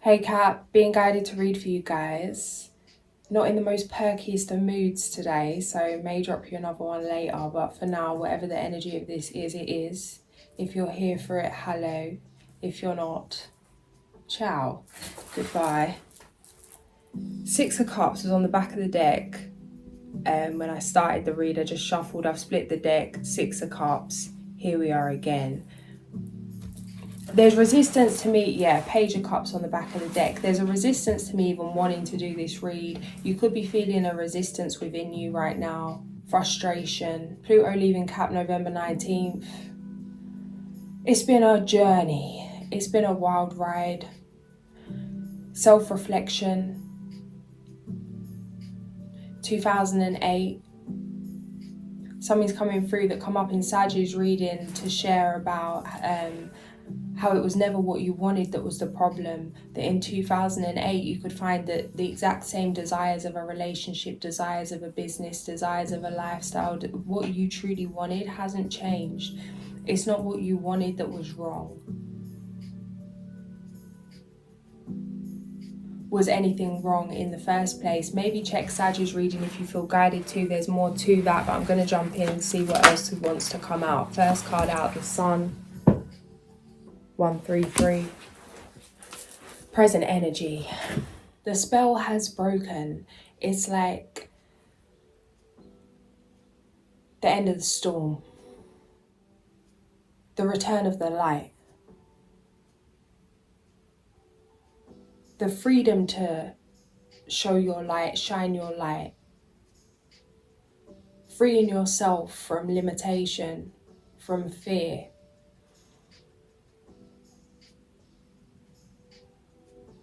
Hey Cap, being guided to read for you guys. Not in the most perkiest of moods today, so may drop you another one later, but for now, whatever the energy of this is, it is. If you're here for it, hello. If you're not, ciao. Goodbye. Six of Cups was on the back of the deck. When I started the read, I just shuffled, I've split the deck, Six of Cups. Here we are again. There's resistance to me, Page of Cups on the back of the deck. There's a resistance to me even wanting to do this read. You could be feeling a resistance within you right now. Frustration. Pluto leaving Cap November 19th. It's been a journey. It's been a wild ride. Self-reflection. 2008. Something's coming through that come up in Sagittarius reading to share about how it was never what you wanted that was the problem. That in 2008 you could find that the exact same desires of a relationship, desires of a business, desires of a lifestyle, what you truly wanted hasn't changed. It's not what you wanted that was wrong. Was anything wrong in the first place? Maybe check Sagittarius reading if you feel guided to. There's more to that, but I'm going to jump in and see what else wants to come out. First card out, the Sun. 133. Present energy. The spell has broken. It's like the end of the storm. The return of the light. The freedom to show your light, shine your light. Freeing yourself from limitation, from fear.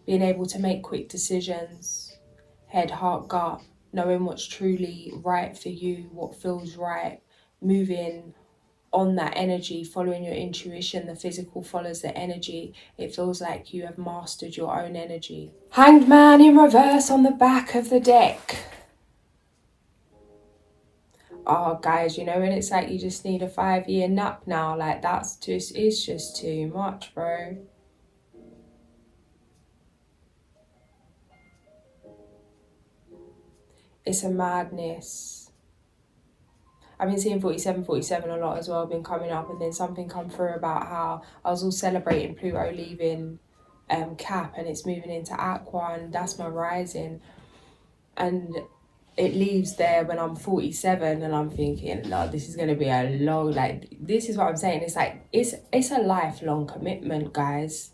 Being able to make quick decisions, head, heart, gut, knowing what's truly right for you, what feels right, moving on that energy, following your intuition. The physical follows the energy. It feels like you have mastered your own energy. Hanged Man in reverse on the back of the deck. Oh, guys, you know, when it's like you just need a 5-year nap now, like it's just too much, bro. It's a madness. I've been seeing 47 a lot as well, been coming up, and then something come through about how I was all celebrating Pluto leaving Cap and it's moving into Aqua, and that's my rising. And it leaves there when I'm 47 and I'm thinking, no, this is going to be a long, like, this is what I'm saying. It's like, it's a lifelong commitment, guys.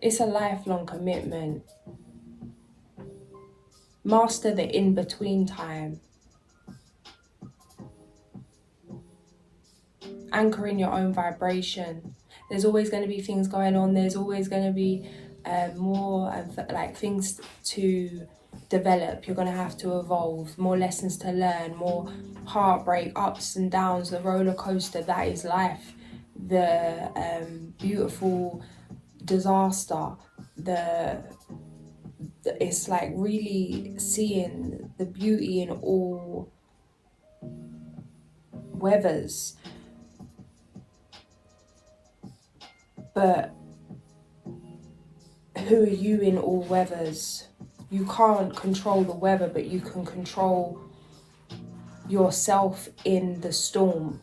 It's a lifelong commitment. Master the in-between time. Anchor in your own vibration. There's always going to be things going on. There's always going to be more like things to develop. You're going to have to evolve. More lessons to learn. More heartbreak, ups and downs. The roller coaster that is life. The beautiful disaster. It's like really seeing the beauty in all weathers. But who are you in all weathers? You can't control the weather, but you can control yourself in the storm.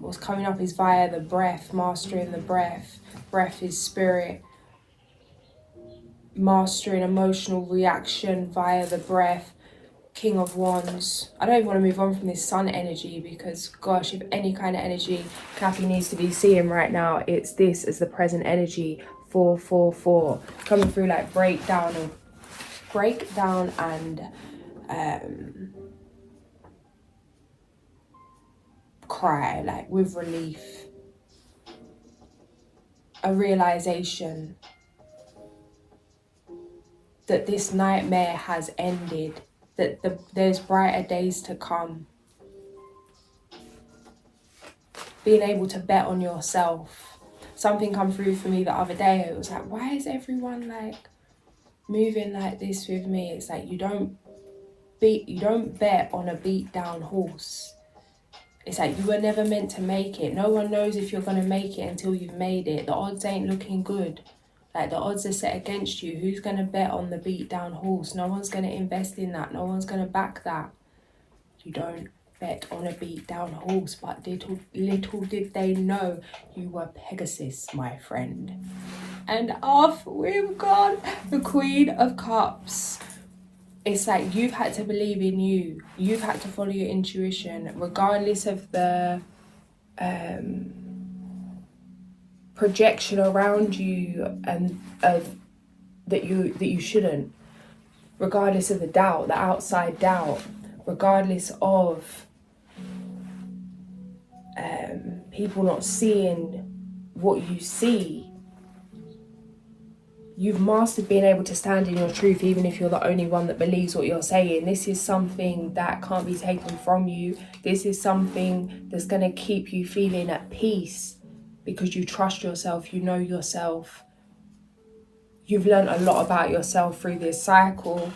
What's coming up is via the breath, mastering the breath. Breath is spirit. Mastering emotional reaction via the breath. King of Wands. I don't even want to move on from this sun energy because, gosh, if any kind of energy Cappy needs to be seeing right now, it's this as the present energy. 444 coming through like breakdown and cry, like with relief. A realization that this nightmare has ended, that there's brighter days to come. Being able to bet on yourself. Something come through for me the other day. It was like, why is everyone like moving like this with me? It's like you don't bet on a beat down horse. It's like you were never meant to make it. No one knows if you're gonna make it until you've made it. The odds ain't looking good. Like, the odds are set against you. Who's going to bet on the beat down horse? No one's going to invest in that. No one's going to back that. You don't bet on a beat down horse. But little did they know you were Pegasus, my friend. And off we've gone. The Queen of Cups. It's like, you've had to believe in you. You've had to follow your intuition, regardless of the projection around you and that you shouldn't, regardless of the doubt, the outside doubt, regardless of people not seeing what you see. You've mastered being able to stand in your truth, even if you're the only one that believes what you're saying. This is something that can't be taken from you. This is something that's going to keep you feeling at peace because you trust yourself, you know yourself. You've learned a lot about yourself through this cycle.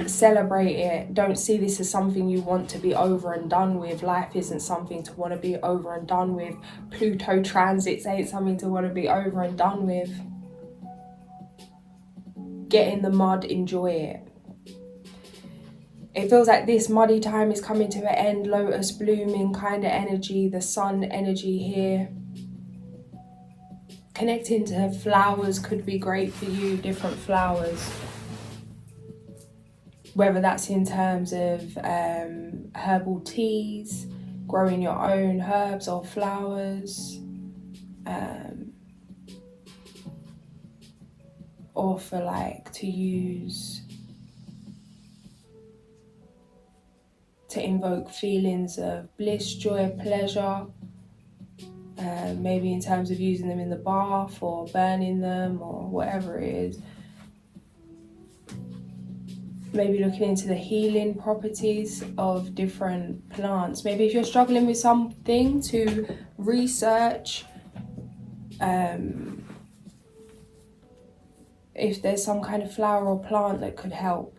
Celebrate it. Don't see this as something you want to be over and done with. Life isn't something to want to be over and done with. Pluto transits ain't something to want to be over and done with. Get in the mud, enjoy it. It feels like this muddy time is coming to an end. Lotus blooming kind of energy, the sun energy here. Connecting to flowers could be great for you, different flowers. Whether that's in terms of herbal teas, growing your own herbs or flowers. Or for like to use to invoke feelings of bliss, joy, pleasure. Maybe in terms of using them in the bath or burning them or whatever it is. Maybe looking into the healing properties of different plants. Maybe if you're struggling with something, to research if there's some kind of flower or plant that could help.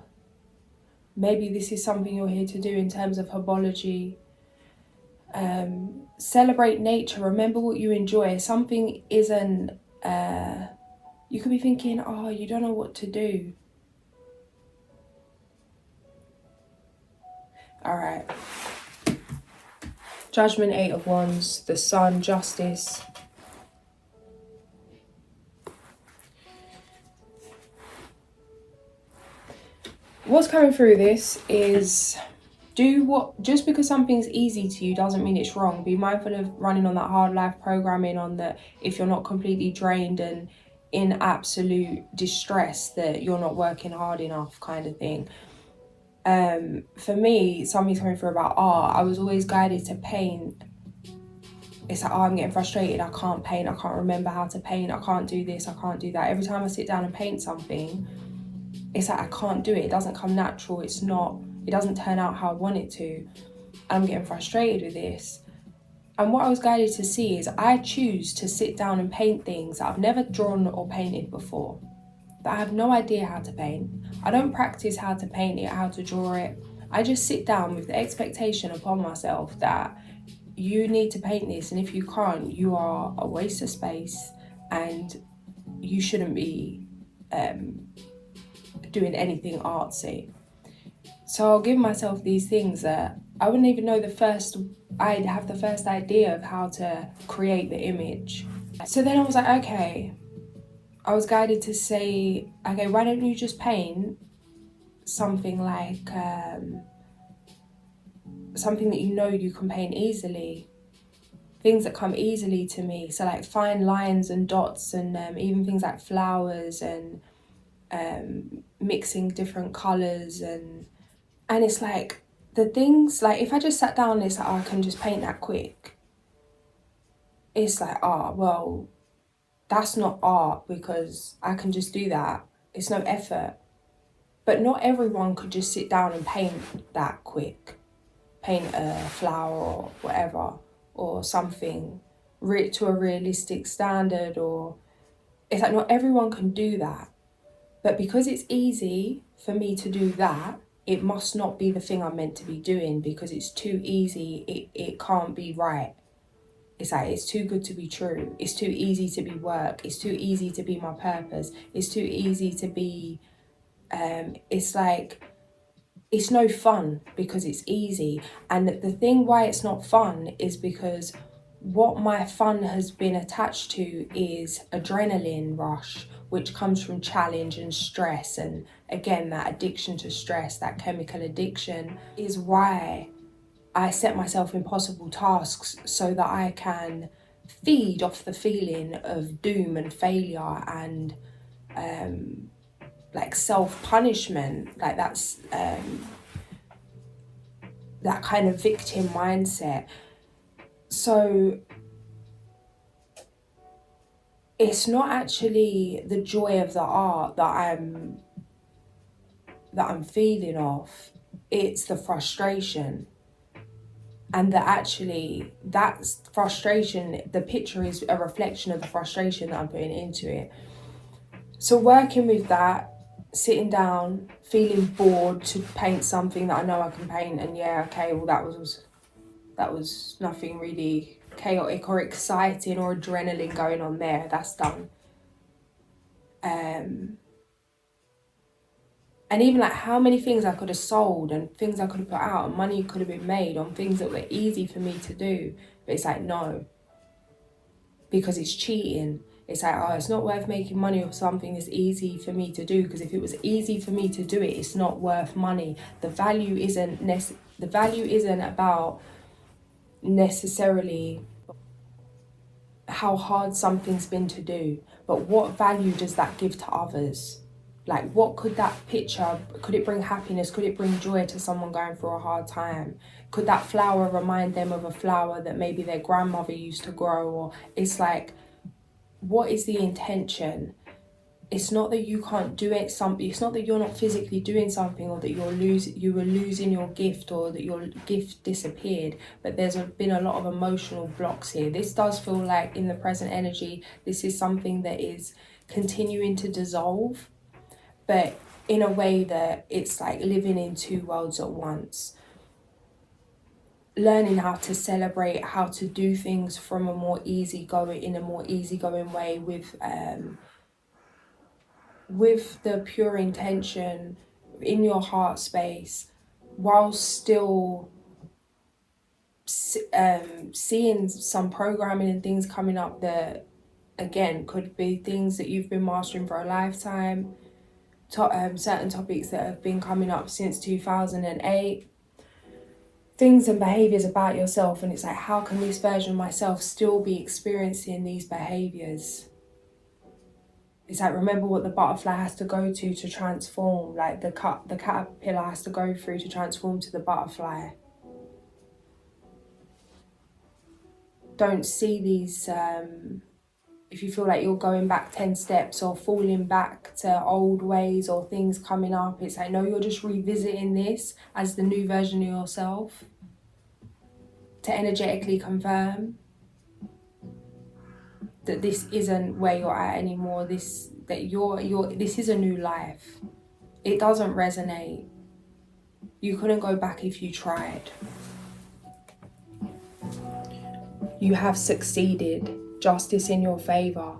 Maybe this is something you're here to do in terms of herbology. Celebrate nature. Remember what you enjoy. Something isn't... you could be thinking, oh, you don't know what to do. Alright. Judgment, 8 of Wands, the Sun, Justice. What's coming through this is just because something's easy to you doesn't mean it's wrong. Be mindful of running on that hard life programming, on that if you're not completely drained and in absolute distress, that you're not working hard enough kind of thing. For me, something's coming through about art. I was always guided to paint. It's like, oh, I'm getting frustrated, I can't paint, I can't remember how to paint, I can't do this, I can't do that. Every time I sit down and paint something, it's like I can't do it. It doesn't come natural. It doesn't turn out how I want it to. I'm getting frustrated with this. And what I was guided to see is I choose to sit down and paint things that I've never drawn or painted before, that I have no idea how to paint. I don't practice how to paint it, how to draw it. I just sit down with the expectation upon myself that you need to paint this, and if you can't, you are a waste of space and you shouldn't be doing anything artsy. So I'll give myself these things that I wouldn't even know I'd have the first idea of how to create the image. So then I was like, okay, I was guided to say, okay, why don't you just paint something like, something that you know you can paint easily. Things that come easily to me. So like fine lines and dots and even things like flowers and mixing different colours and it's like the things, like if I just sat down and it's like, oh, I can just paint that quick. It's like, oh, well, that's not art because I can just do that. It's no effort. But not everyone could just sit down and paint that quick. Paint a flower or whatever, or something to a realistic standard, or it's like not everyone can do that. But because it's easy for me to do that, it must not be the thing I'm meant to be doing, because it's too easy. It can't be right. It's like, it's too good to be true. It's too easy to be work. It's too easy to be my purpose. It's too easy to be, it's like, it's no fun because it's easy. And the thing why it's not fun is because what my fun has been attached to is adrenaline rush, which comes from challenge and stress. And again, that addiction to stress, that chemical addiction, is why I set myself impossible tasks so that I can feed off the feeling of doom and failure and like self-punishment. Like that's that kind of victim mindset. So it's not actually the joy of the art that I'm feeding off. It's the frustration. And that actually, that's frustration, the picture is a reflection of the frustration that I'm putting into it. So working with that, sitting down, feeling bored to paint something that I know I can paint, and yeah, okay, well that was nothing really chaotic or exciting or adrenaline going on there, that's done. And even like how many things I could have sold and things I could have put out and money could have been made on things that were easy for me to do. But it's like, no, because it's cheating. It's like, oh, it's not worth making money off something that's easy for me to do, because if it was easy for me to do it, it's not worth money. The value isn't about necessarily how hard something's been to do, but what value does that give to others? Like, what could that picture, could it bring happiness? Could it bring joy to someone going through a hard time? Could that flower remind them of a flower that maybe their grandmother used to grow? Or it's like, what is the intention? It's not that you can't do it. It's not that you're not physically doing something, or that you were losing your gift, or that your gift disappeared. But there's been a lot of emotional blocks here. This does feel like, in the present energy, this is something that is continuing to dissolve, but in a way that it's like living in two worlds at once. Learning how to celebrate, how to do things from a more easygoing way, with the pure intention in your heart space, while still seeing some programming and things coming up that, again, could be things that you've been mastering for a lifetime. Certain topics that have been coming up since 2008, things and behaviours about yourself, and it's like, how can this version of myself still be experiencing these behaviours? It's like, remember what the butterfly has to go to transform, like the caterpillar has to go through to transform to the butterfly. Don't see these, if you feel like you're going back 10 steps or falling back to old ways or things coming up, it's like, no, you're just revisiting this as the new version of yourself to energetically confirm that this isn't where you're at anymore. This is a new life. It doesn't resonate. You couldn't go back if you tried. You have succeeded. Justice in your favor.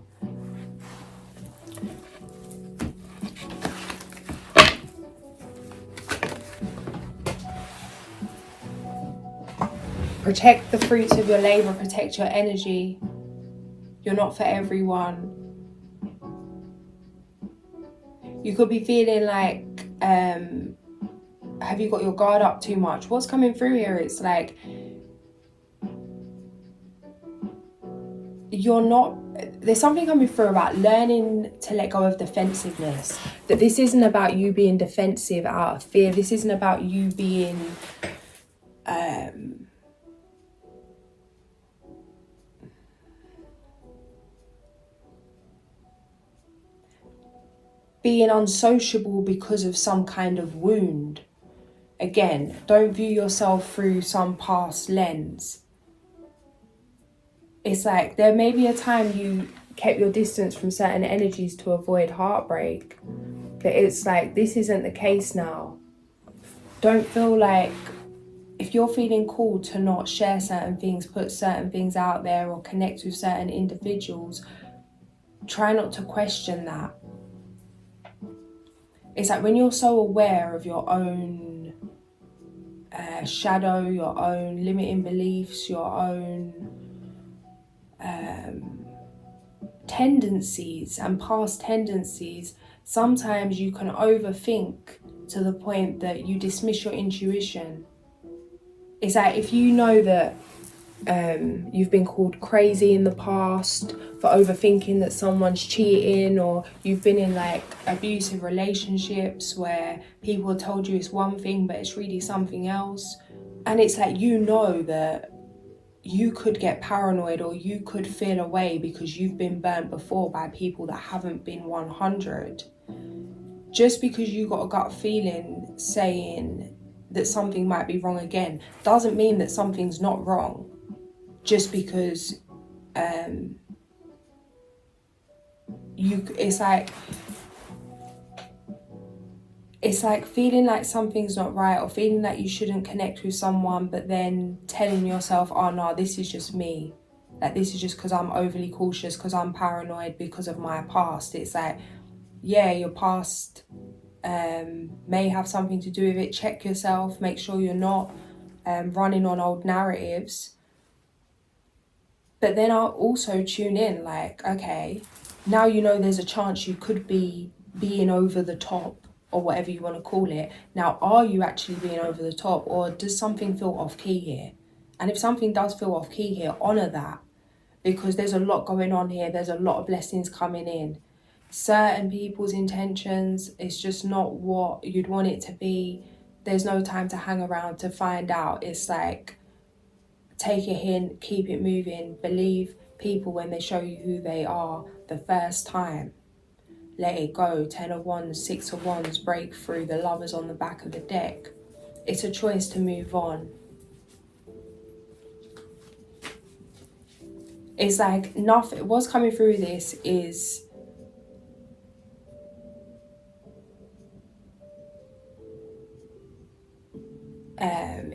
Protect the fruits of your labor, protect your energy. You're not for everyone. You could be feeling like, have you got your guard up too much? What's coming through here? It's like, there's something coming through about learning to let go of defensiveness. That this isn't about you being defensive out of fear. This isn't about you being being unsociable because of some kind of wound. Again, don't view yourself through some past lens. It's like, there may be a time you kept your distance from certain energies to avoid heartbreak, but it's like, this isn't the case now. Don't feel like if you're feeling called to not share certain things, put certain things out there, or connect with certain individuals, try not to question that. It's like when you're so aware of your own shadow, your own limiting beliefs, your own tendencies and past tendencies, sometimes you can overthink to the point that you dismiss your intuition. It's like if you know that you've been called crazy in the past for overthinking that someone's cheating, or you've been in like abusive relationships where people told you it's one thing but it's really something else, and it's like, you know that you could get paranoid or you could feel away because you've been burnt before by people that haven't been 100. Just because you got a gut feeling saying that something might be wrong again doesn't mean that something's not wrong. Just because it's like feeling like something's not right, or feeling like you shouldn't connect with someone, but then telling yourself, oh no, this is just me. Like, this is just because I'm overly cautious, because I'm paranoid because of my past. It's like, yeah, your past may have something to do with it. Check yourself, make sure you're not running on old narratives. But then I'll also tune in, like, okay, now you know there's a chance you could be being over the top, or whatever you want to call it. Now, are you actually being over the top, or does something feel off key here? And if something does feel off key here, honor that, because there's a lot going on here. There's a lot of blessings coming in. Certain people's intentions, it's just not what you'd want it to be. There's no time to hang around to find out. It's like, take a hint, keep it moving, believe people when they show you who they are the first time. Let it go. 10 of Wands, 6 of Wands, breakthrough, the Lovers on the back of the deck. It's a choice to move on. It's like nothing. What's coming through this is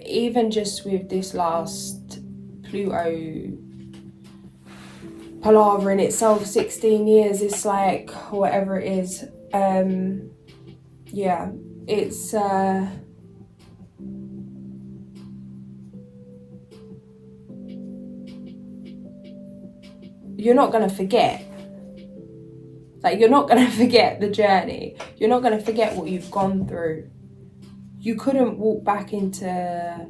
even just with this last Pluto palaver in itself, 16 years, it's like, whatever it is, yeah, it's you're not going to forget. Like, you're not going to forget the journey. You're not going to forget what you've gone through. You couldn't walk back into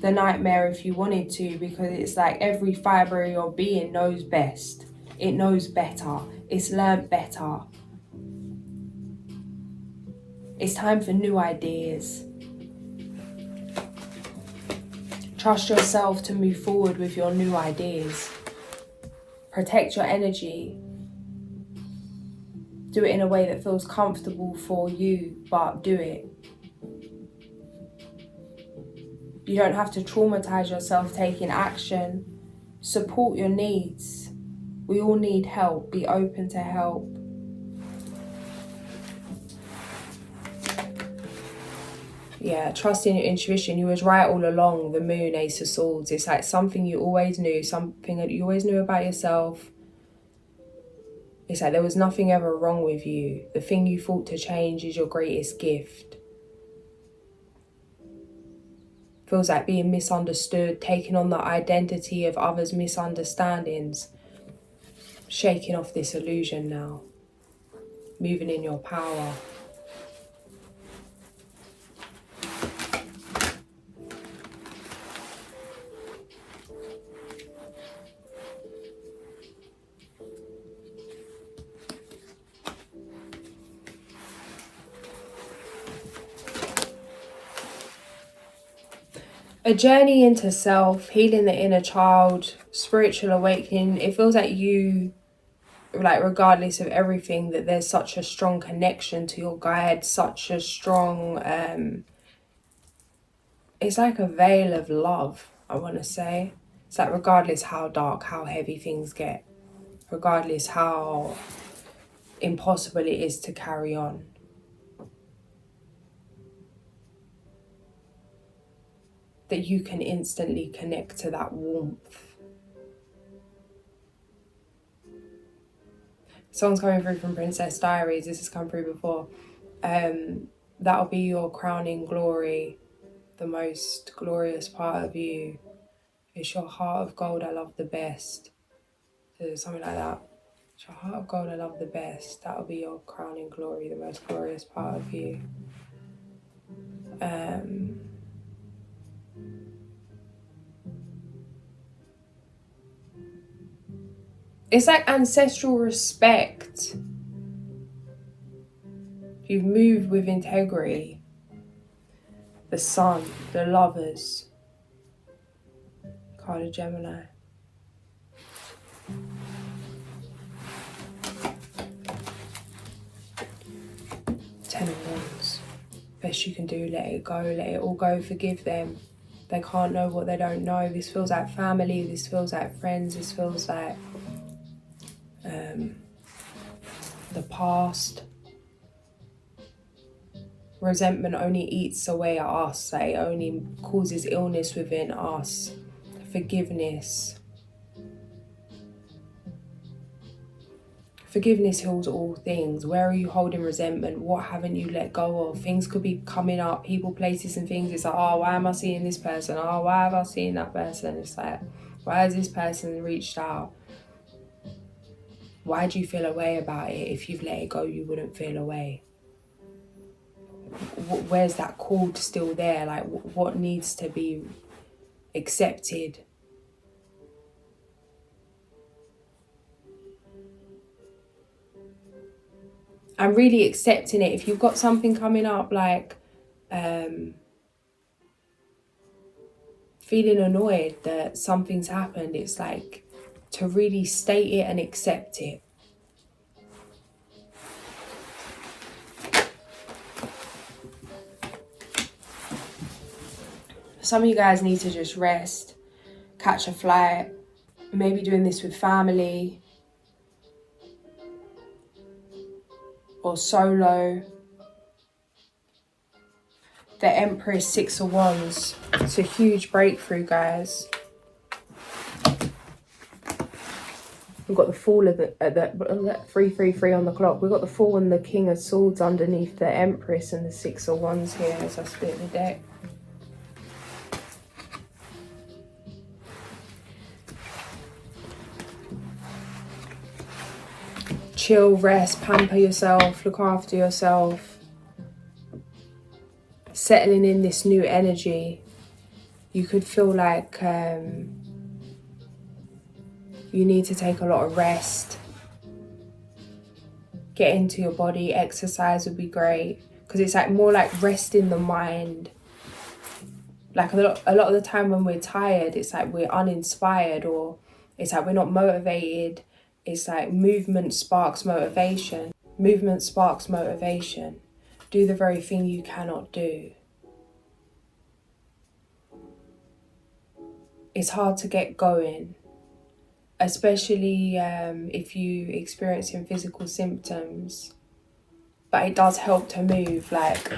the nightmare if you wanted to, because it's like every fibre of your being knows best. It knows better. It's learned better. It's time for new ideas. Trust yourself to move forward with your new ideas. Protect your energy. Do it in a way that feels comfortable for you, but do it. You don't have to traumatize yourself taking action. Support your needs. We all need help. Be open to help. Yeah, trust in your intuition. You was right all along. The Moon, Ace of Swords. It's like something you always knew. Something that you always knew about yourself. It's like there was nothing ever wrong with you. The thing you fought to change is your greatest gift. Feels like being misunderstood, taking on the identity of others' misunderstandings. Shaking off this illusion now. Moving in your power. A journey into self, healing the inner child, spiritual awakening. It feels like you, like, regardless of everything, that there's such a strong connection to your guide, such a strong, it's like a veil of love, I want to say. It's like regardless how dark, how heavy things get, regardless how impossible it is to carry on. that you can instantly connect to that warmth. Song's coming through from Princess Diaries. This has come through before. That'll be your crowning glory. The most glorious part of you. It's your heart of gold I love the best. So something like that. It's your heart of gold I love the best. That'll be your crowning glory. The most glorious part of you. It's like ancestral respect. You've moved with integrity. The sun, the lovers. Card of Gemini. Ten of Wands. Best you can do, let it go, let it all go, forgive them. They can't know what they don't know. This feels like family, this feels like friends, this feels like the past. Resentment only eats away at us, like it only causes illness within us. Forgiveness. Forgiveness heals all things. Where are you holding resentment? What haven't you let go of? Things could be coming up, people, places and things. It's like, oh, why am I seeing this person? Oh, why have I seen that person? It's like, why has this person reached out? Why do you feel a way about it? If you've let it go, you wouldn't feel a way. Where's that cord still there? Like, what needs to be accepted? I'm really accepting it. If you've got something coming up, like feeling annoyed that something's happened, it's like to really state it and accept it. Some of you guys need to just rest, catch a flight, maybe doing this with family or solo. The Empress, Six of Wands. It's a huge breakthrough, guys. We've got the Fool of the 333 on the clock. We've got the Fool and the King of Swords underneath the Empress and the Six of Wands here as I split the deck. Chill, rest, pamper yourself, look after yourself. Settling in this new energy. You could feel like you need to take a lot of rest. Get into your body, exercise would be great. Because it's like more like resting the mind. Like a lot of the time when we're tired, it's like we're uninspired, or it's like we're not motivated. It's like movement sparks motivation. Movement sparks motivation. Do the very thing you cannot do. It's hard to get going, especially if you experiencing physical symptoms. But it does help to move. Like,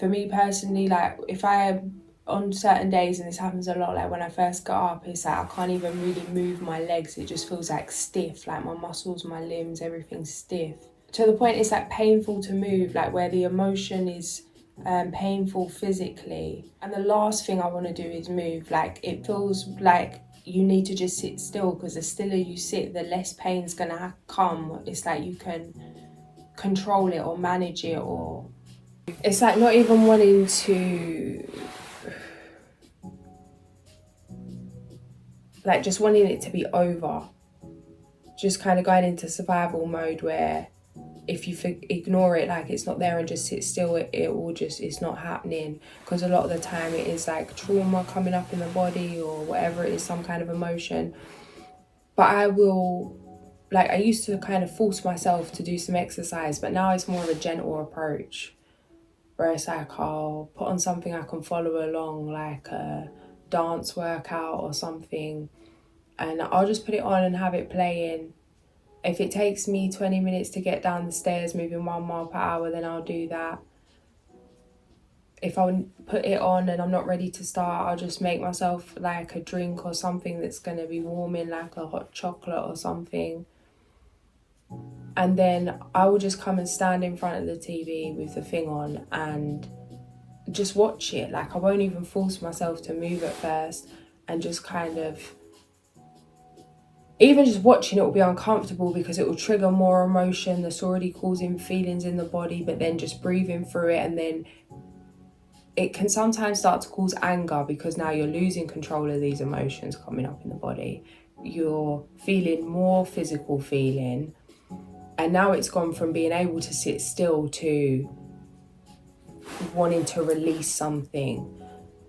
for me personally, like if I on certain days, and this happens a lot, like when I first got up, it's like I can't even really move my legs. It just feels like stiff, like my muscles, my limbs, everything's stiff. To the point it's like painful to move, like where the emotion is painful physically. And the last thing I want to do is move. Like it feels like you need to just sit still, because the stiller you sit, the less pain's gonna come. It's like you can control it or manage it, or it's like not even wanting to, like just wanting it to be over. Just kind of going into survival mode where if you ignore it, like it's not there and just sit still, it will just, it's not happening. Because a lot of the time it is like trauma coming up in the body or whatever it is, some kind of emotion. But I will, like I used to kind of force myself to do some exercise, but now it's more of a gentle approach. Where it's like I'll put on something I can follow along, like a dance workout or something. And I'll just put it on and have it playing. If it takes me 20 minutes to get down the stairs moving 1 mile per hour, then I'll do that. if I put it on and I'm not ready to start, I'll just make myself like a drink or something that's going to be warming, like a hot chocolate or something. And then I will just come and stand in front of the TV with the thing on and just watch it. Like, I won't even force myself to move at first, and just kind of, even just watching it will be uncomfortable because it will trigger more emotion that's already causing feelings in the body, but then just breathing through it, and then it can sometimes start to cause anger because now you're losing control of these emotions coming up in the body. You're feeling more physical feeling, and now it's gone from being able to sit still to wanting to release something.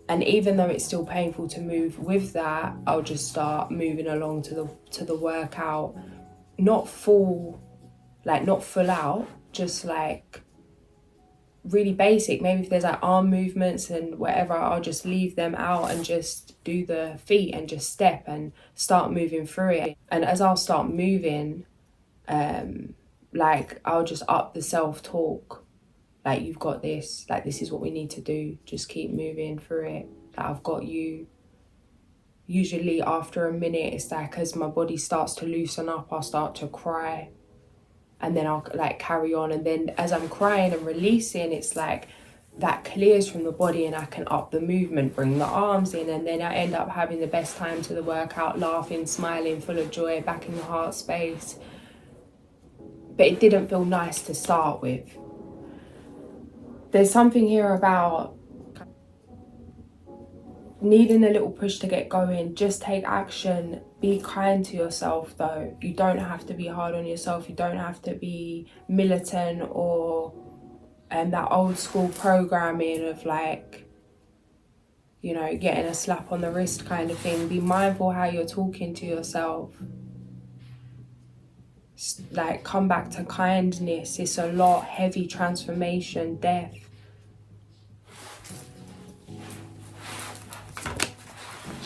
And even though it's still painful to move with that, I'll just start moving along to the workout, not full out, just like really basic. Maybe if there's like arm movements and whatever, I'll just leave them out and just do the feet and just step and start moving through it. And as I'll start moving, like, I'll just up the self-talk. Like, you've got this, like, this is what we need to do, just keep moving through it, like, I've got you. Usually after a minute, it's like, as my body starts to loosen up, I'll start to cry, and then I'll like carry on. And then as I'm crying and releasing, it's like that clears from the body and I can up the movement, bring the arms in, and then I end up having the best time to the workout, laughing, smiling, full of joy, back in the heart space. But it didn't feel nice to start with. There's something here about needing a little push to get going. Just take action. Be kind to yourself though. You don't have to be hard on yourself. You don't have to be militant or that old school programming of like, you know, getting a slap on the wrist kind of thing. Be mindful how you're talking to yourself. Like, come back to kindness. It's a lot. Heavy transformation, death.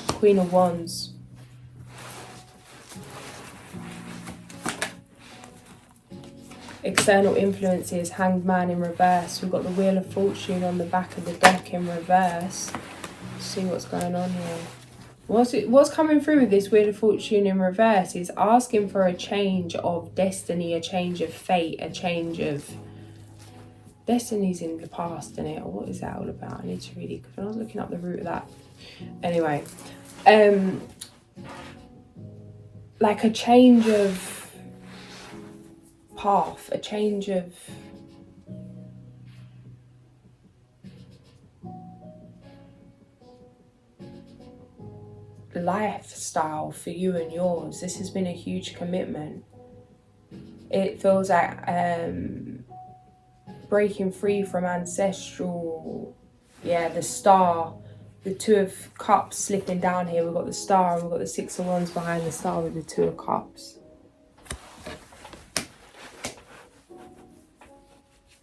Queen of Wands. External influences, Hanged Man in reverse. We've got the Wheel of Fortune on the back of the deck in reverse. Let's see what's going on here. What's coming through with this Wheel of Fortune in reverse is asking for a change of destiny, a change of fate, a change of... Destiny's in the past, isn't it? Or what is that all about? I need to read it because when I was looking up the root of that. Anyway, like a change of path, a change of lifestyle for you and yours. This has been a huge commitment. It feels like breaking free from ancestral, the Star, the Two of Cups slipping down here. We've got the Star and we've got the Six of Wands behind the Star with the Two of Cups.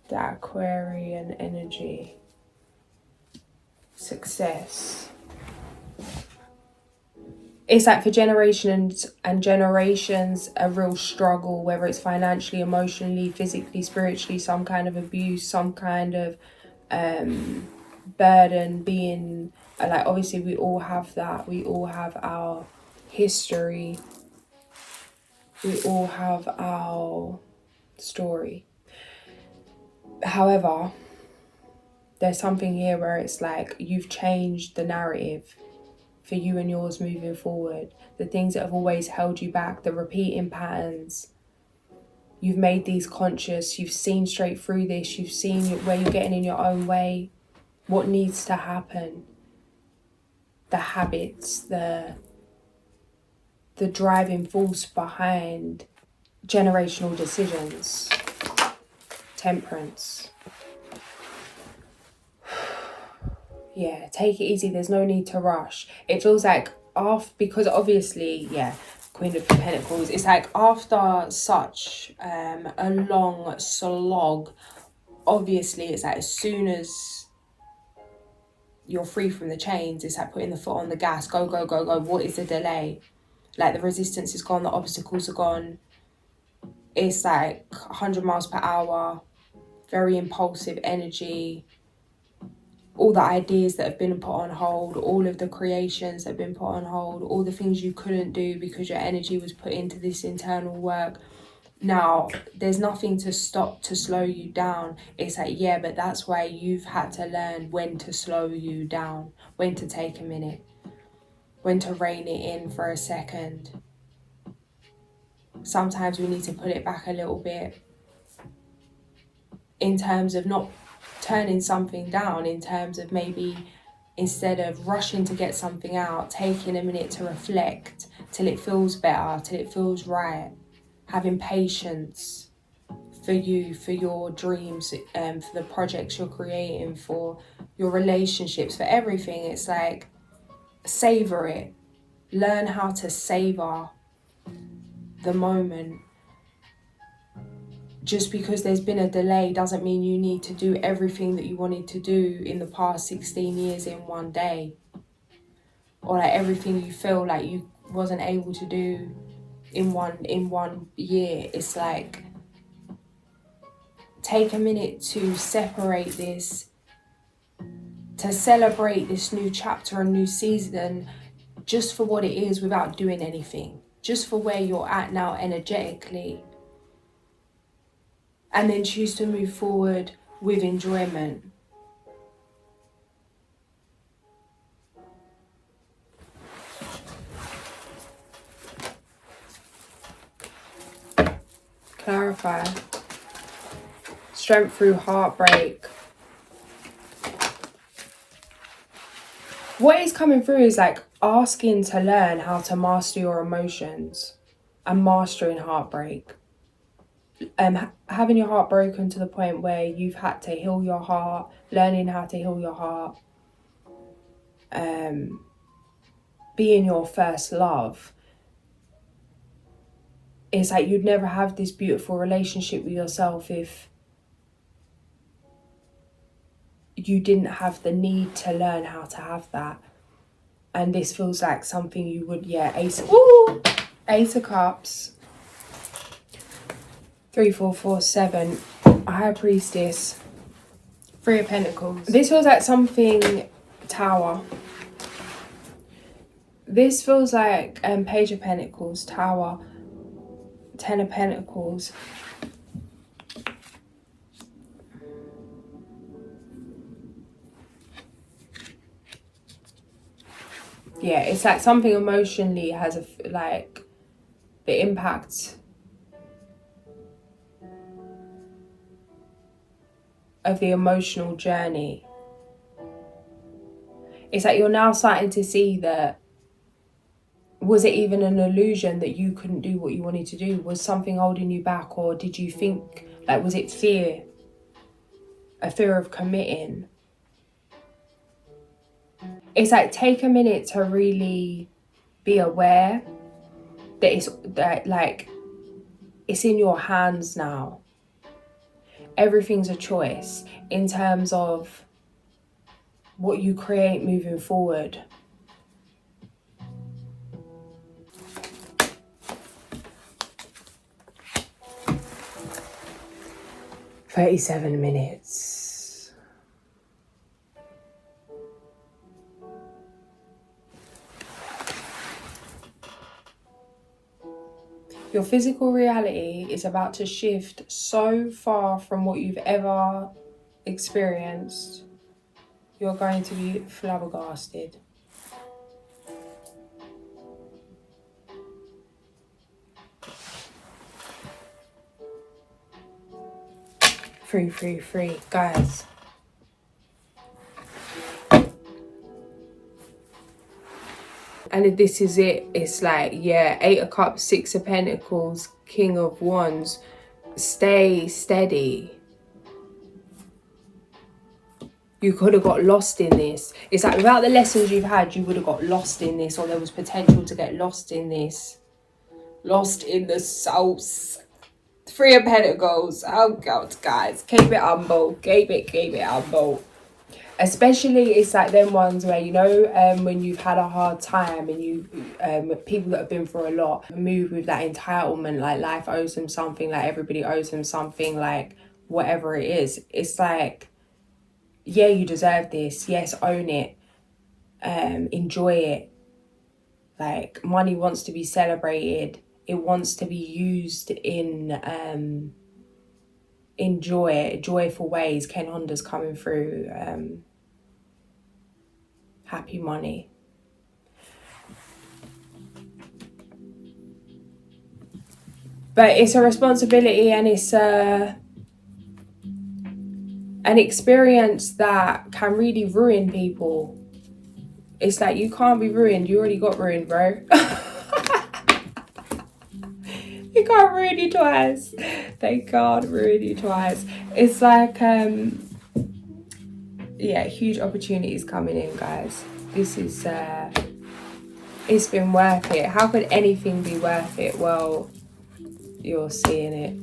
That Aquarian energy. Success. It's like for generations and generations, a real struggle, whether it's financially, emotionally, physically, spiritually, some kind of abuse, some kind of burden being, like, obviously we all have that. We all have our history. We all have our story. However, there's something here where it's like you've changed the narrative for you and yours moving forward. The things that have always held you back, the repeating patterns, you've made these conscious. You've seen straight through this. You've seen where you're getting in your own way, what needs to happen, the habits, the driving force behind generational decisions. Temperance. Yeah, take it easy. There's no need to rush. It feels like because obviously, Queen of Pentacles, it's like after such a long slog, obviously it's like as soon as you're free from the chains, it's like putting the foot on the gas. Go, go, go, go. What is the delay? Like, the resistance is gone, the obstacles are gone. It's like 100 miles per hour, very impulsive energy. all the ideas that have been put on hold, all of the creations that have been put on hold, all the things you couldn't do because your energy was put into this internal work. Now, there's nothing to stop to slow you down. It's like, yeah, but that's why you've had to learn when to slow you down, when to take a minute, when to rein it in for a second. Sometimes we need to put it back a little bit in terms of not turning something down, in terms of maybe instead of rushing to get something out, taking a minute to reflect till it feels better, till it feels right, having patience for you, for your dreams, for the projects you're creating, for your relationships, for everything. It's like, savor it. Learn how to savor the moment. Just because there's been a delay doesn't mean you need to do everything that you wanted to do in the past 16 years in one day. Or like everything you feel like you wasn't able to do in one year. It's like, take a minute to separate this, to celebrate this new chapter and new season just for what it is without doing anything. Just for where you're at now energetically. And then choose to move forward with enjoyment. Clarify. Strength through heartbreak. What is coming through is like asking to learn how to master your emotions and mastering heartbreak. Having your heart broken to the point where you've had to heal your heart, learning how to heal your heart, being your first love. It's like you'd never have this beautiful relationship with yourself if you didn't have the need to learn how to have that. And this feels like something you would, Ace of Cups. 3, 4, 4, 7. High Priestess. 3 of Pentacles. This feels like something, Tower. This feels like Page of Pentacles, Tower, 10 of Pentacles. Yeah, it's like something emotionally has the impact of the emotional journey. It's like you're now starting to see that, was it even an illusion that you couldn't do what you wanted to do? Was something holding you back? Or did you think, was it fear? A fear of committing? It's like, take a minute to really be aware that it's in your hands now. Everything's a choice in terms of what you create moving forward. "37 minutes. Your physical reality is about to shift so far from what you've ever experienced. You're going to be flabbergasted. Free, guys. And this is it. It's like, 8 of Cups, 6 of Pentacles, King of Wands. Stay steady. You could have got lost in this. It's like, without the lessons you've had, you would have got lost in this, or there was potential to get lost in this. Lost in the sauce. 3 of Pentacles. Oh God, guys. Keep it humble. Keep it humble. Especially, it's like them ones where, when you've had a hard time and you, people that have been through a lot, move with that entitlement, like life owes them something, like everybody owes them something, like whatever it is. It's like, yeah, you deserve this. Yes, own it. Enjoy it. Like, money wants to be celebrated. It wants to be used in joyful ways. Ken Honda's coming through. Happy money. But it's a responsibility, and it's an experience that can really ruin people. It's like, you can't be ruined. You already got ruined, bro. You can't ruin you twice. They can't ruin you twice. It's like, yeah, huge opportunities coming in, guys. This is, it's been worth it. How could anything be worth it? Well, you're seeing it.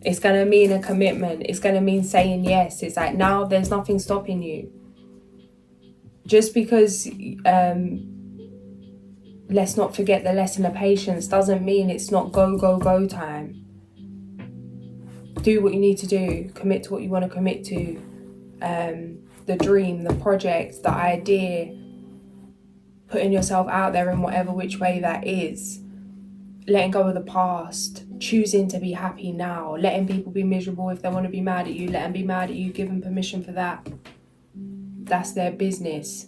It's going to mean a commitment. It's going to mean saying yes. It's like, now there's nothing stopping you. Just because, let's not forget the lesson of patience, doesn't mean it's not go, go, go time. Do what you need to do. Commit to what you want to commit to. The dream, the project, the idea. Putting yourself out there in whatever which way that is. Letting go of the past. Choosing to be happy now. Letting people be miserable if they want to be mad at you. Let them be mad at you. Give them permission for that. That's their business.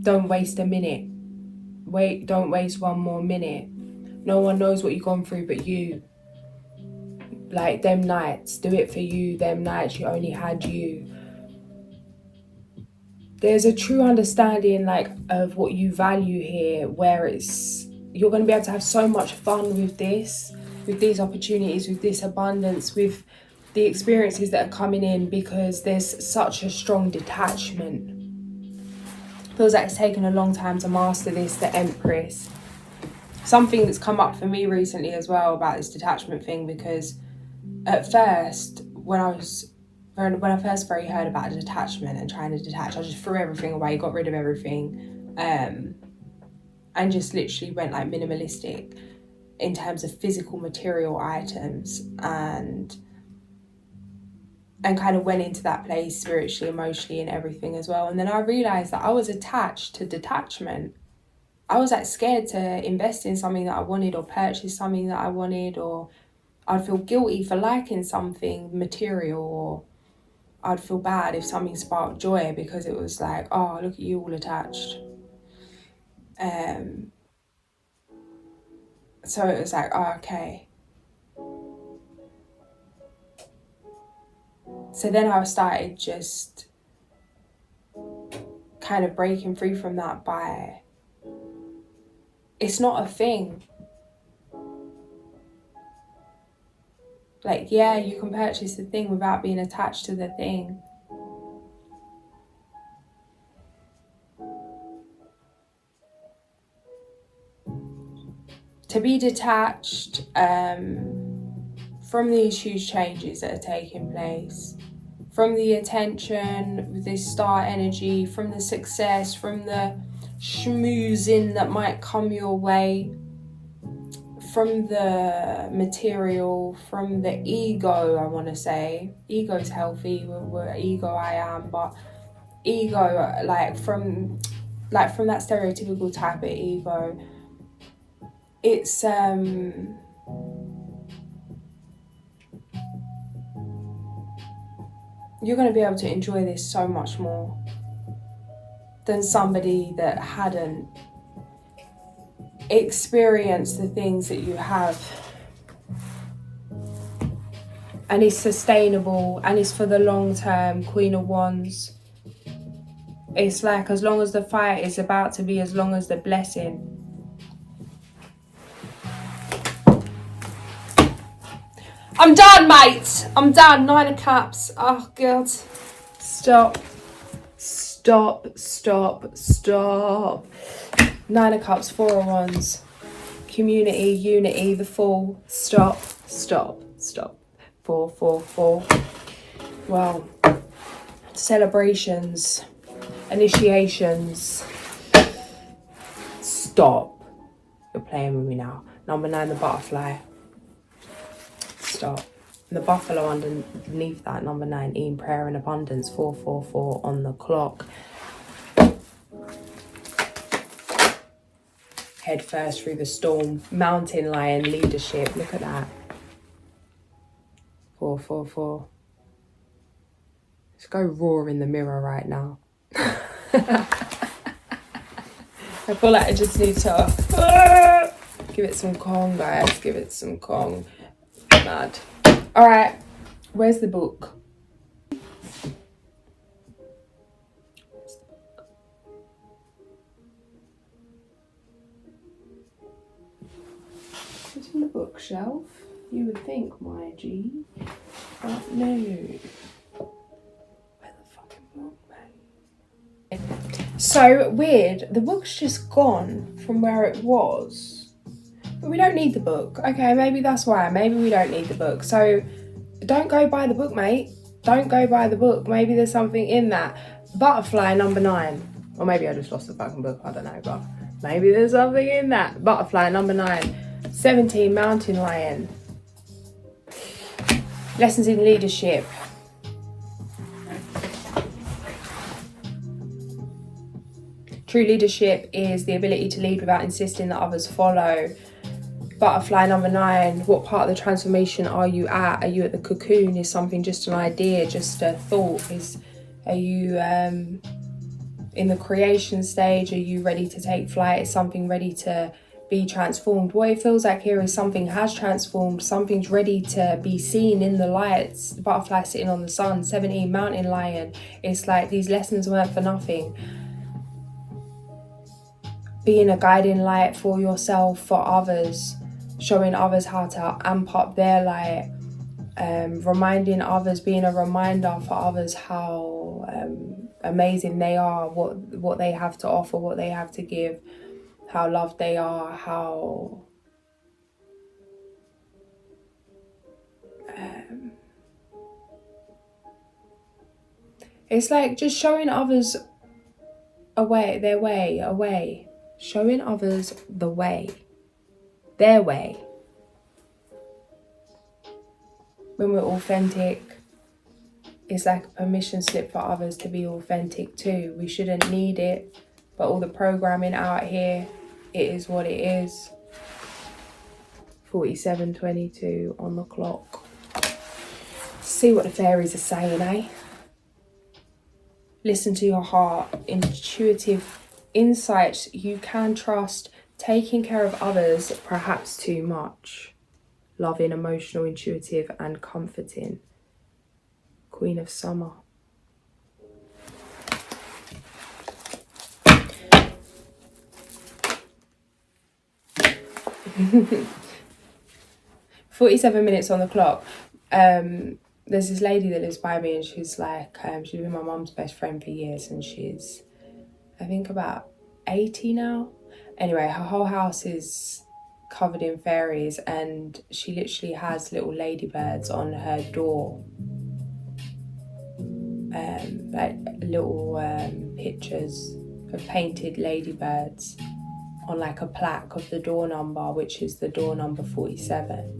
Don't waste a minute. Don't waste one more minute. No one knows what you've gone through but you. Like, them nights, do it for you. Them nights you only had you. There's a true understanding, like, of what you value here, where you're going to be able to have so much fun with this, with these opportunities, with this abundance, with the experiences that are coming in, because there's such a strong detachment. Feels like it's taken a long time to master this, the Empress. Something that's come up for me recently as well about this detachment thing, because at first, when I first heard about detachment and trying to detach, I just threw everything away, got rid of everything, and just literally went like minimalistic in terms of physical material items, and kind of went into that place spiritually, emotionally, and everything as well. And then I realised that I was attached to detachment. I was like scared to invest in something that I wanted, or purchase something that I wanted, or I'd feel guilty for liking something material, or I'd feel bad if something sparked joy, because it was like, oh, look at you all attached. So it was like, oh, okay. So then I started just kind of breaking free from that by, it's not a thing. Like, yeah, you can purchase the thing without being attached to the thing. To be detached from these huge changes that are taking place, from the attention, with this star energy, from the success, from the schmoozing that might come your way, from the material, from the ego, I want to say. Ego's healthy, we're ego I am, but ego, like from that stereotypical type of ego, it's you're going to be able to enjoy this so much more than somebody that hadn't experienced the things that you have. And it's sustainable, and it's for the long term. Queen of Wands. It's like, as long as the fight is about to be, as long as the blessing. I'm done, mate. I'm done. 9 of Cups. Oh, God. Stop. 9 of Cups, 4 of Wands. Community, unity, the Fool. Stop. 4. Well, celebrations, initiations. Stop. You're playing with me now. Number 9, the Butterfly. Stop. The buffalo underneath that, number 19, prayer and abundance, 444 on the clock. Head first through the storm. Mountain lion, leadership. Look at that. 444. Let's go roar in the mirror right now. I feel like I just need to give it some Kong, guys. Give it some Kong. Mad. All right. Where's the book? It's in the bookshelf. You would think, my G. But no. Where the fucking book, mate? So weird. The book's just gone from where it was. But we don't need the book. Okay, maybe that's why. Maybe we don't need the book. So don't go buy the book, mate. Don't go buy the book. Maybe there's something in that. Butterfly, number 9. Or maybe I just lost the fucking book. I don't know, but maybe there's something in that. Butterfly, number 9. 17, mountain lion. Lessons in leadership. True leadership is the ability to lead without insisting that others follow. Butterfly, number 9. What part of the transformation are you at? Are you at the cocoon? Is something just an idea, just a thought? Are you in the creation stage? Are you ready to take flight? Is something ready to be transformed? What it feels like here is something has transformed. Something's ready to be seen in the lights. The butterfly sitting on the sun. 17, mountain lion. It's like these lessons weren't for nothing. Being a guiding light for yourself, for others. Showing others how to amp up their light. Reminding others, being a reminder for others how amazing they are, what they have to offer, what they have to give, how loved they are, how it's like just showing others their way, showing others the way, their way. When we're authentic, it's like a permission slip for others to be authentic too. We shouldn't need it, but all the programming out here, it is what it is. 47:22 on the clock. See what the fairies are saying, eh? Listen to your heart. Intuitive insights you can trust. Taking care of others, perhaps too much. Loving, emotional, intuitive, and comforting. Queen of Summer. "47 minutes on the clock." There's this lady that lives by me, and she's like, she's been my mum's best friend for years, and she's, I think, about 80 now. Anyway, her whole house is covered in fairies, and she literally has little ladybirds on her door. Like little pictures of painted ladybirds on like a plaque of the door number, which is the door number 47.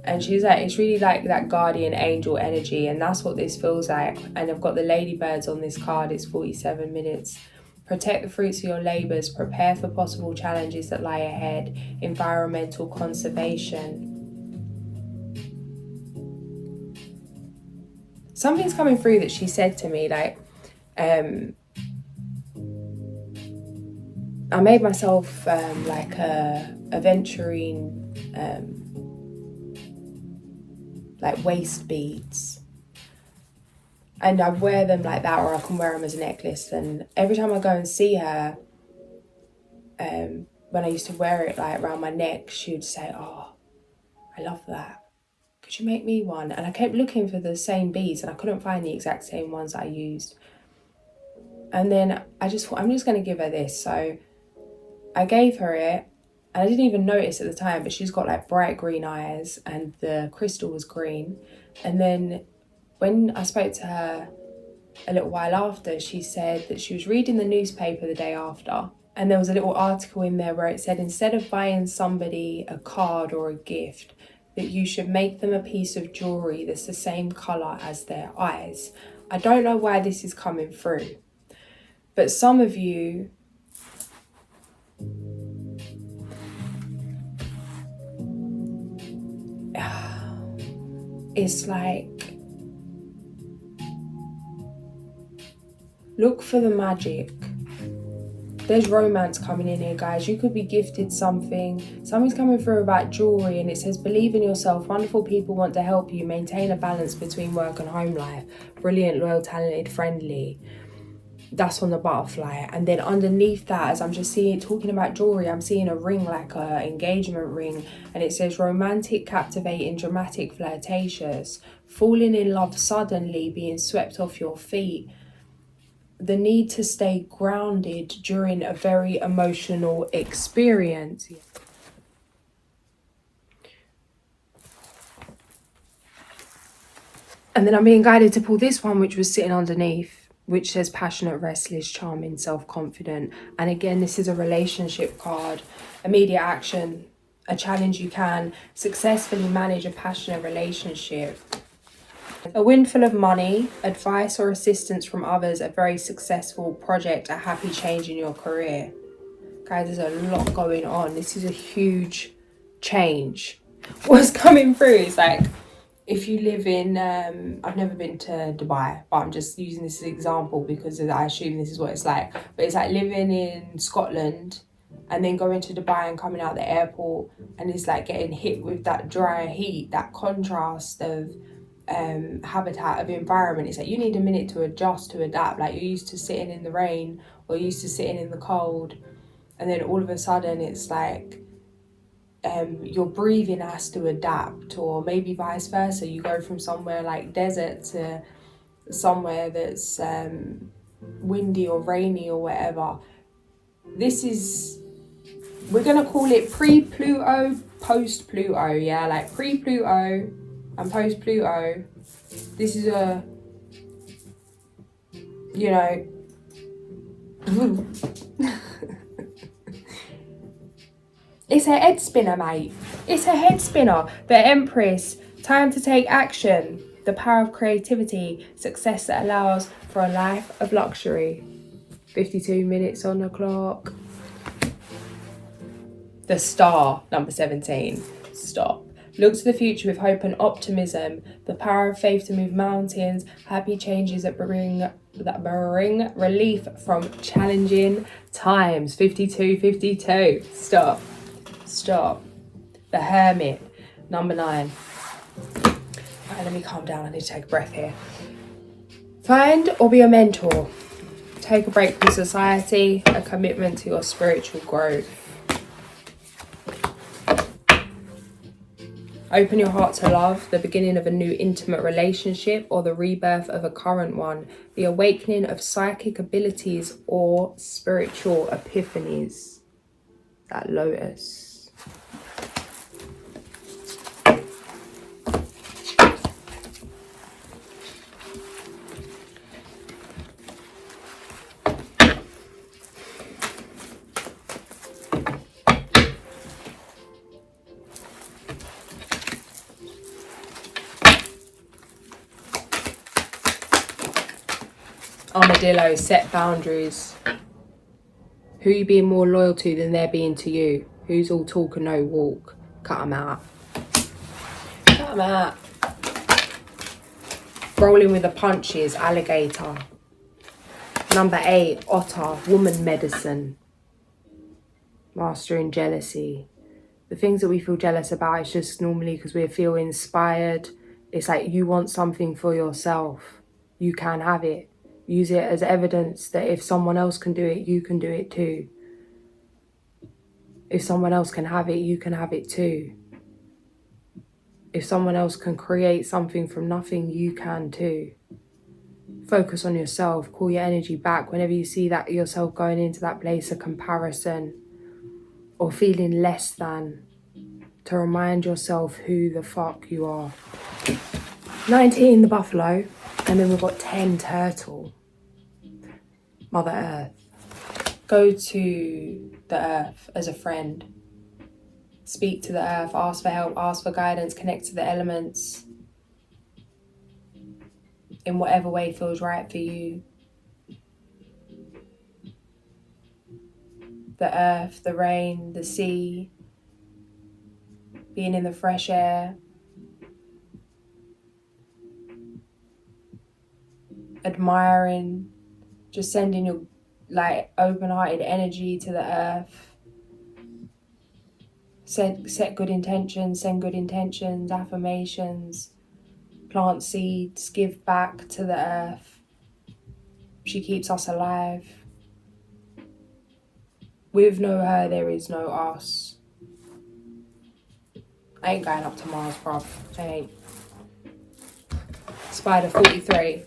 And she's like, it's really like that guardian angel energy, and that's what this feels like. And I've got the ladybirds on this card. It's 47 minutes. Protect the fruits of your labours. Prepare for possible challenges that lie ahead. Environmental conservation. Something's coming through that she said to me, like, I made myself like a aventurine, like waist beads, and I wear them like that, or I can wear them as a necklace. And every time I go and see her, when I used to wear it like around my neck, she would say, "Oh, I love that. Could you make me one?" And I kept looking for the same beads, and I couldn't find the exact same ones I used. And then I just thought, I'm just going to give her this. So I gave her it, and I didn't even notice at the time, but she's got like bright green eyes, and the crystal was green. And then when I spoke to her a little while after, she said that she was reading the newspaper the day after, and there was a little article in there where it said, instead of buying somebody a card or a gift, that you should make them a piece of jewellery that's the same colour as their eyes. I don't know why this is coming through, but some of you, it's like, look for the magic. There's romance coming in here, guys. You could be gifted something. Something's coming through about jewellery, and it says, believe in yourself. Wonderful people want to help you. Maintain a balance between work and home life. Brilliant, loyal, talented, friendly. That's on the butterfly. And then underneath that, as I'm just seeing, talking about jewellery, I'm seeing a ring, like a engagement ring. And it says romantic, captivating, dramatic, flirtatious. Falling in love suddenly, being swept off your feet. The need to stay grounded during a very emotional experience. And then I'm being guided to pull this one, which was sitting underneath, which says passionate, restless, charming, self-confident. And again, this is a relationship card. Immediate action, a challenge you can successfully manage a passionate relationship. A windfall of money, advice or assistance from others, a very successful project, a happy change in your career. Guys, there's a lot going on. This is a huge change. What's coming through is like, if you live in, I've never been to Dubai, but I'm just using this as an example because I assume this is what it's like. But it's like living in Scotland and then going to Dubai and coming out the airport, and it's like getting hit with that dry heat, that contrast of habitat, of environment. It's like you need a minute to adjust, to adapt. Like you're used to sitting in the rain or used to sitting in the cold, and then all of a sudden it's like your breathing has to adapt, or maybe vice versa. You go from somewhere like desert to somewhere that's windy or rainy or whatever. This is, we're gonna call it pre-Pluto, post-Pluto, yeah, like pre-Pluto and post-Pluto. This is a, you know, it's a head spinner, mate. It's a head spinner. The Empress, time to take action. The power of creativity, success that allows for a life of luxury. 52 minutes on the clock. The Star, number 17. Stop. Look to the future with hope and optimism. The power of faith to move mountains. Happy changes that bring relief from challenging times. 52. Stop. The Hermit, number 9. Right, let me calm down. I need to take a breath here. Find or be a mentor. Take a break from society. A commitment to your spiritual growth. Open your heart to love, the beginning of a new intimate relationship or the rebirth of a current one, the awakening of psychic abilities or spiritual epiphanies. That Lotus. Armadillo, set boundaries. Who are you being more loyal to than they're being to you? Who's all talk and no walk? Cut them out. Cut them out. Rolling with the punches, alligator. Number 8, Otter, woman medicine. Mastering jealousy. The things that we feel jealous about is just normally because we feel inspired. It's like you want something for yourself. You can have it. Use it as evidence that if someone else can do it, you can do it too. If someone else can have it, you can have it too. If someone else can create something from nothing, you can too. Focus on yourself. Call your energy back whenever you see that yourself going into that place of comparison or feeling less than, to remind yourself who the fuck you are. 19, the buffalo. And then we've got 10, turtle. Mother Earth. Go to the earth as a friend. Speak to the earth, ask for help, ask for guidance, connect to the elements in whatever way feels right for you. The earth, the rain, the sea, being in the fresh air, admiring, just sending your like open-hearted energy to the earth. Set good intentions, send good intentions, affirmations, plant seeds, give back to the earth. She keeps us alive. With no her, there is no us. I ain't going up to Mars, bruv. I ain't. Spider 43.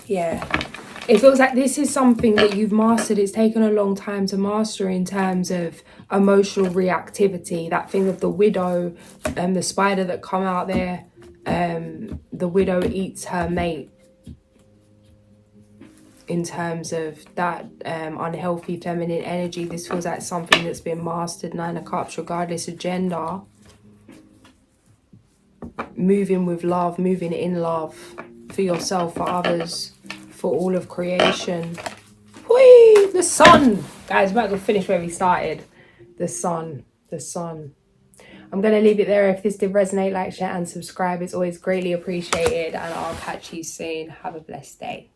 Yeah. It feels like this is something that you've mastered. It's taken a long time to master in terms of emotional reactivity. That thing of the widow and the spider that come out there. The widow eats her mate. In terms of that unhealthy feminine energy, this feels like something that's been mastered. 9 of Cups, regardless of gender. Moving with love, moving in love for yourself, for others, for all of creation. Whee! The sun! Guys, we're about to finish where we started. The sun. The sun. I'm going to leave it there. If this did resonate, like, share and subscribe. It's always greatly appreciated. And I'll catch you soon. Have a blessed day.